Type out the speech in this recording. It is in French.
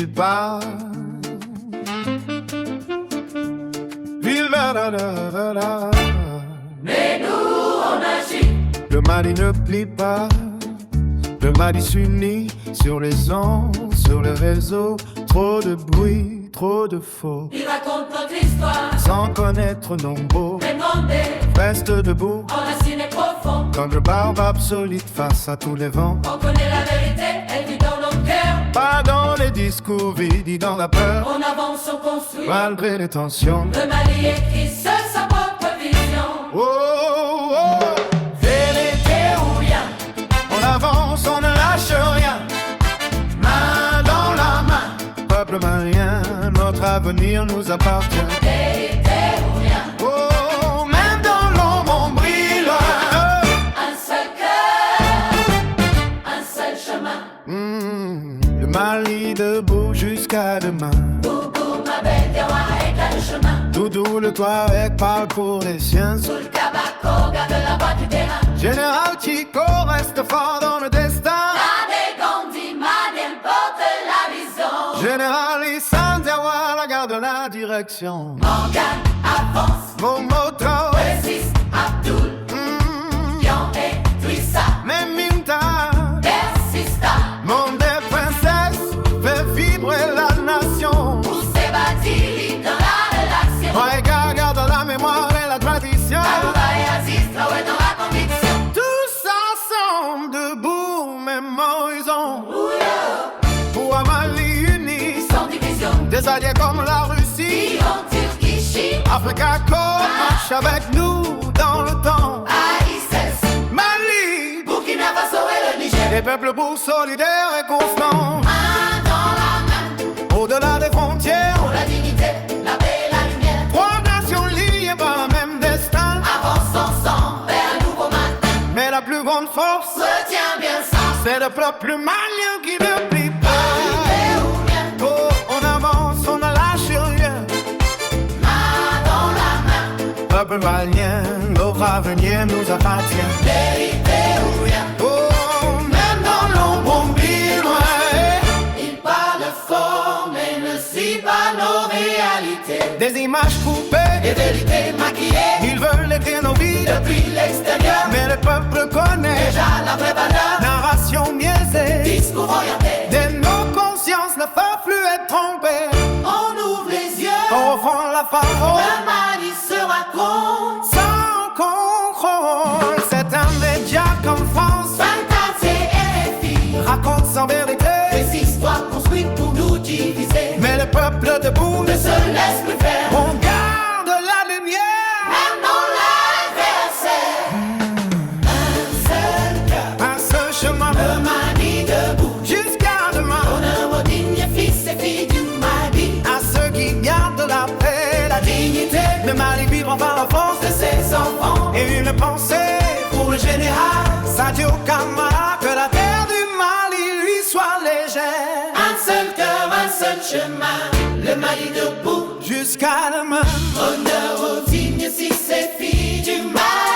il part. Il va là. Mais nous on agit. Le Mali ne plie pas. Le Mali s'unit sur les ondes, sur les réseaux. Trop de bruit, trop de faux. Il raconte notre histoire Sans connaître nos mots. Demandez, Reste debout enraciné profond. comme le baobab solide face à tous les vents. On connaît la vérité, elle vit dans nos cœurs. Pas dans les discours vides ni dans la peur. On avance, on construit. Malgré les tensions. Le Mali écrit seul sa propre vision. Oh, oh, Vérité ou rien, on avance, on ne lâche rien. Main dans la main. Peuple malien, notre avenir nous appartient. vérité ou rien. Oh, même dans l'ombre on brille. Un seul cœur, un seul chemin. Le Mali debout jusqu'à demain. Boubou, ma belle des rois, éclat de chemin. Doudou le Touareg parle pour les siens. Sous le cabaco, garde la voie du terrain. Général Chico reste fort dans le destin. Tade Gandhi, Madem porte la vision. Général Issa Diawara garde la direction. Morgan avance, Mon moto, résiste, Abdul, Pion et Twissa. même Minta, Persista, monde des princesses, fait vibrer la nation. pour s'ébattir dans la relation. Regarde, garde la mémoire et la tradition. Aruba et Aziz, Traoré dans la conviction. Tous ensemble, debout, même horizon. Ouyo, Pour un Mali uni, sans division. des alliés comme la Russie. Iran, Turquie, Chine, Africa Corps marche avec nous dans le temps. AICES, Mali, Burkina Faso et le Niger. des peuples pour solidaires et constants. Main dans la main, Au-delà des frontières, pour la dignité, la paix et la lumière. trois nations liées par un même destin. Avance ensemble vers un nouveau matin. Mais la plus grande force, Retiens bien ça. c'est le peuple malien qui ne plie pas. Vérité ou rien, Oh, on avance, on ne lâche rien. main dans la main. Peuple malien, notre avenir nous appartient. Vérité ou rien, Oh, même dans l'ombre on brille loin. il parle fort mais ne suit pas nos réalités. Des images coupées, Des vérités maquillées ils veulent écrire nos vies. depuis l'extérieur. Mais le peuple connaît Déjà la vraie valeur, narration biaisée. discours orienté. Dès nos consciences ne peuvent plus être trompées. On ouvre les yeux, On rend la parole le Mali se raconte. sans contrôle. C'est un média comme France Fantasy et RFI, raconte sans vérité. des histoires construites pour nous diviser. Mais le peuple debout Ne se laisse plus faire, on garde la lumière. même dans l'adversaire. Un seul cœur, Un seul chemin le Mali debout. jusqu'à demain. Honneur aux dignes fils et filles du Mali. À ceux qui gardent la paix, la dignité. Le Mali vivra par la force De ses enfants, et une pensée pour le général. Sadio Camara, que la terre du Mali lui soit légère. Un seul cœur, un seul chemin. Le Mali debout. Jusqu'à demain. Honneur aux dignes fils et filles du Mali.